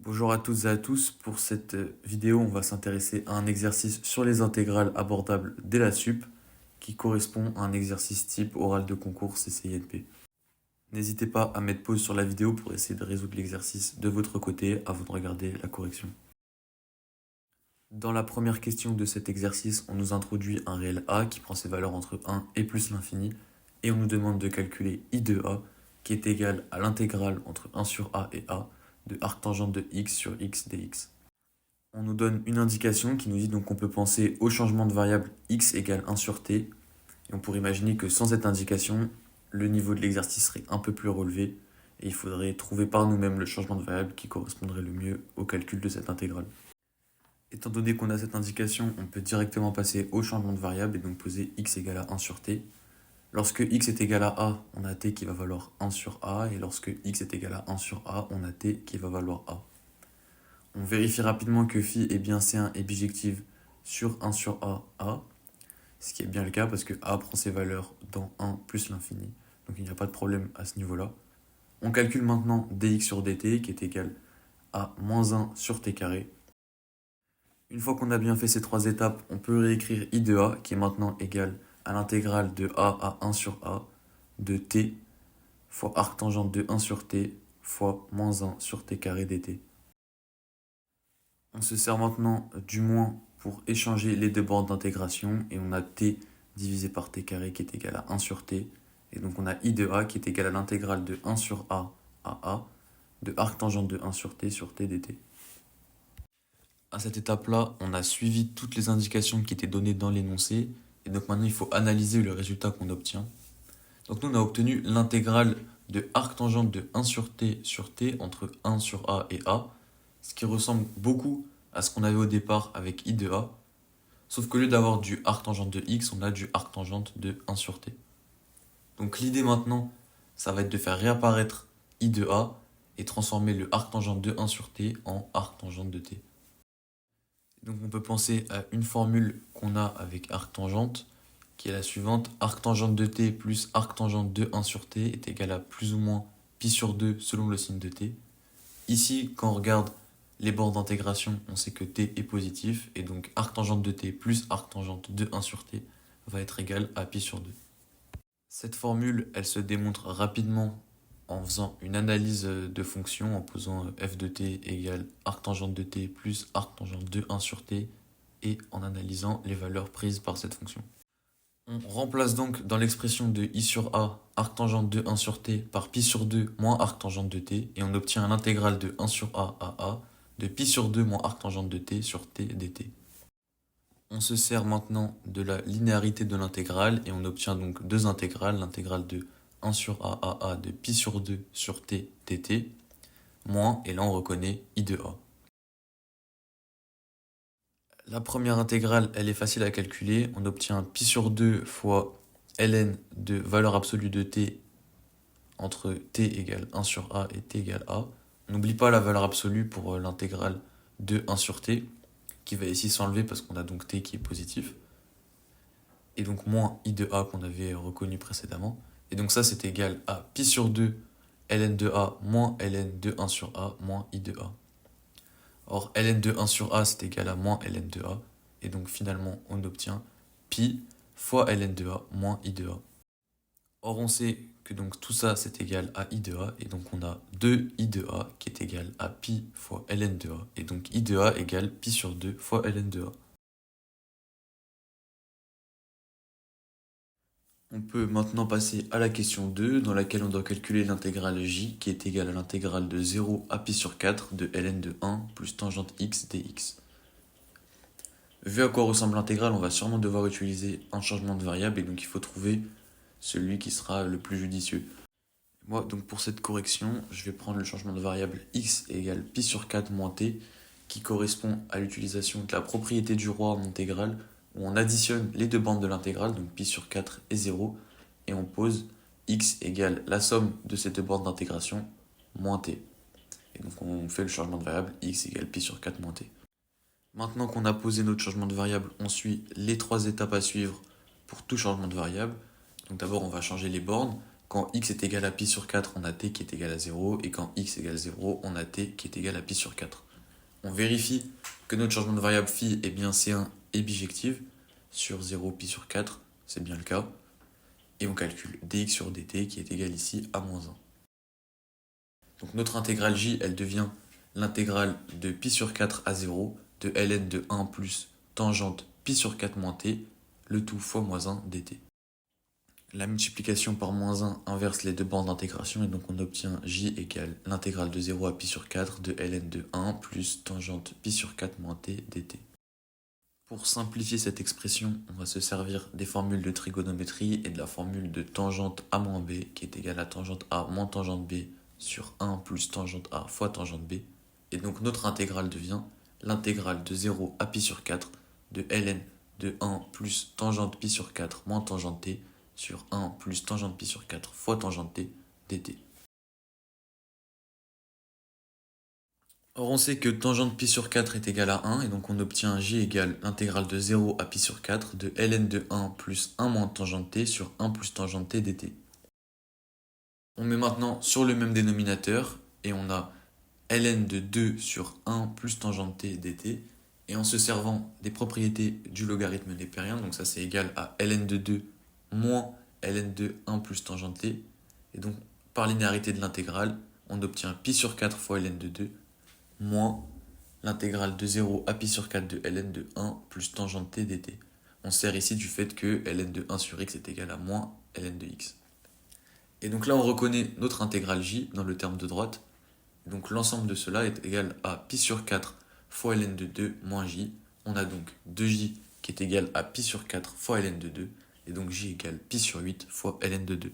Bonjour à toutes et à tous. Pour cette vidéo, on va s'intéresser à un exercice sur les intégrales abordables dès la sup qui correspond à un exercice type oral de concours CCINP. N'hésitez pas à mettre pause sur la vidéo pour essayer de résoudre l'exercice de votre côté avant de regarder la correction. Dans la première question de cet exercice, on nous introduit un réel a qui prend ses valeurs entre 1 et plus l'infini et on nous demande de calculer I de a qui est égal à l'intégrale entre 1 sur a et a de arctangente de x sur x dx. On nous donne une indication qui nous dit donc qu'on peut penser au changement de variable x égale 1 sur t. Et on pourrait imaginer que sans cette indication, le niveau de l'exercice serait un peu plus relevé et il faudrait trouver par nous-mêmes le changement de variable qui correspondrait le mieux au calcul de cette intégrale. Étant donné qu'on a cette indication, on peut directement passer au changement de variable et donc poser x égale à 1 sur t. Lorsque x est égal à a, on a t qui va valoir 1 sur a, et lorsque x est égal à 1 sur a, on a t qui va valoir a. On vérifie rapidement que phi est bien C1 et bijective sur 1 sur a, ce qui est bien le cas parce que a prend ses valeurs dans 1 plus l'infini, donc il n'y a pas de problème à ce niveau-là. On calcule maintenant dx sur dt qui est égal à moins 1 sur t carré. Une fois qu'on a bien fait ces trois étapes, on peut réécrire I de a qui est maintenant égal à l'intégrale de a à 1 sur a de t fois arctangente de 1 sur t fois moins 1 sur t carré dt. On se sert maintenant du moins pour échanger les deux bornes d'intégration et on a t divisé par t carré qui est égal à 1 sur t. Et donc on a I de a qui est égal à l'intégrale de 1 sur a à a de arctangente de 1 sur t dt. À cette étape-là, on a suivi toutes les indications qui étaient données dans l'énoncé. Et donc maintenant, il faut analyser le résultat qu'on obtient. Donc nous, on a obtenu l'intégrale de arctangente de 1 sur t entre 1 sur a et a, ce qui ressemble beaucoup à ce qu'on avait au départ avec I de a, sauf qu'au lieu d'avoir du arctangente de x, on a du arctangente de 1 sur t. Donc l'idée maintenant, ça va être de faire réapparaître I de a et transformer le arctangente de 1 sur t en arctangente de t. Donc on peut penser à une formule qu'on a avec arctangente, qui est la suivante. Arctangente de t plus arctangente de 1 sur t est égal à plus ou moins pi sur 2 selon le signe de t. Ici, quand on regarde les bords d'intégration, on sait que t est positif, et donc arctangente de t plus arctangente de 1 sur t va être égal à pi sur 2. Cette formule, elle se démontre rapidement en faisant une analyse de fonction, en posant f de t égale arctangente de t plus arctangente de 1 sur t, et en analysant les valeurs prises par cette fonction. On remplace donc dans l'expression de i sur a arctangente de 1 sur t par pi sur 2 moins arctangente de t, et on obtient l'intégrale de 1 sur a à a de pi sur 2 moins arctangente de t sur t dt. On se sert maintenant de la linéarité de l'intégrale et on obtient donc deux intégrales, l'intégrale de 1 sur a à a de pi sur 2 sur t dt, moins, et là on reconnaît i de a. La première intégrale, elle est facile à calculer. On obtient pi sur 2 fois ln de valeur absolue de t entre t égale 1 sur a et t égale a. On n'oublie pas la valeur absolue pour l'intégrale de 1 sur t, qui va ici s'enlever parce qu'on a donc t qui est positif. Et donc moins i de a qu'on avait reconnu précédemment. Et donc ça, c'est égal à pi sur 2 ln de a moins ln de 1 sur a moins i de a. Or, ln de 1 sur a, c'est égal à moins ln de a. Et donc, finalement, on obtient pi fois ln de a moins i de a. Or, on sait que donc tout ça, c'est égal à i de a. Et donc, on a 2 i de a qui est égal à pi fois ln de a. Et donc, i de a égale pi sur 2 fois ln de a. On peut maintenant passer à la question 2, dans laquelle on doit calculer l'intégrale j, qui est égale à l'intégrale de 0 à pi sur 4 de ln de 1 plus tangente x dx. Vu à quoi ressemble l'intégrale, on va sûrement devoir utiliser un changement de variable, et donc il faut trouver celui qui sera le plus judicieux. Moi, donc pour cette correction, je vais prendre le changement de variable x égale pi sur 4 moins t, qui correspond à l'utilisation de la propriété du roi en intégrale, où on additionne les deux bandes de l'intégrale, donc pi sur 4 et 0, et on pose x égale la somme de ces deux bandes d'intégration moins t. Et donc on fait le changement de variable x égale pi sur 4 moins t. Maintenant qu'on a posé notre changement de variable, on suit les trois étapes à suivre pour tout changement de variable. Donc d'abord, on va changer les bornes. Quand x est égal à pi sur 4, on a t qui est égal à 0, et quand x égale 0, on a t qui est égal à pi sur 4. On vérifie que notre changement de variable phi est bien C1 et bijective sur 0 pi sur 4, c'est bien le cas. Et on calcule dx sur dt qui est égal ici à moins 1. Donc notre intégrale j, elle devient l'intégrale de pi sur 4 à 0 de ln de 1 plus tangente pi sur 4 moins t, le tout fois moins 1 dt. La multiplication par moins 1 inverse les deux bornes d'intégration et donc on obtient j égale l'intégrale de 0 à pi sur 4 de ln de 1 plus tangente pi sur 4 moins t dt. Pour simplifier cette expression, on va se servir des formules de trigonométrie et de la formule de tangente a moins b qui est égale à tangente a moins tangente b sur 1 plus tangente a fois tangente b. Et donc notre intégrale devient l'intégrale de 0 à pi sur 4 de ln de 1 plus tangente pi sur 4 moins tangente t sur 1 plus tangente pi sur 4 fois tangente t dt. Or on sait que tangente pi sur 4 est égal à 1 et donc on obtient j égale l'intégrale de 0 à pi sur 4 de ln de 1 plus 1 moins tangente t sur 1 plus tangente t dt. On met maintenant sur le même dénominateur et on a ln de 2 sur 1 plus tangente t dt. Et en se servant des propriétés du logarithme népérien, donc ça c'est égal à ln de 2 moins ln de 1 plus tangente t. Et donc par linéarité de l'intégrale, on obtient pi sur 4 fois ln de 2 moins l'intégrale de 0 à pi sur 4 de ln de 1 plus tangente t dt. On sert ici du fait que ln de 1 sur x est égal à moins ln de x. Et donc là on reconnaît notre intégrale j dans le terme de droite. Donc l'ensemble de cela est égal à pi sur 4 fois ln de 2 moins j. On a donc 2j qui est égal à pi sur 4 fois ln de 2. Et donc j égale pi sur 8 fois ln de 2.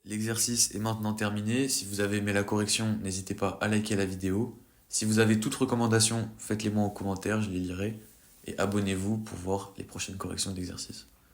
L'exercice est maintenant terminé. Si vous avez aimé la correction, n'hésitez pas à liker la vidéo. Si vous avez toute recommandation, faites-les moi en commentaire, je les lirai. Et abonnez-vous pour voir les prochaines corrections d'exercices.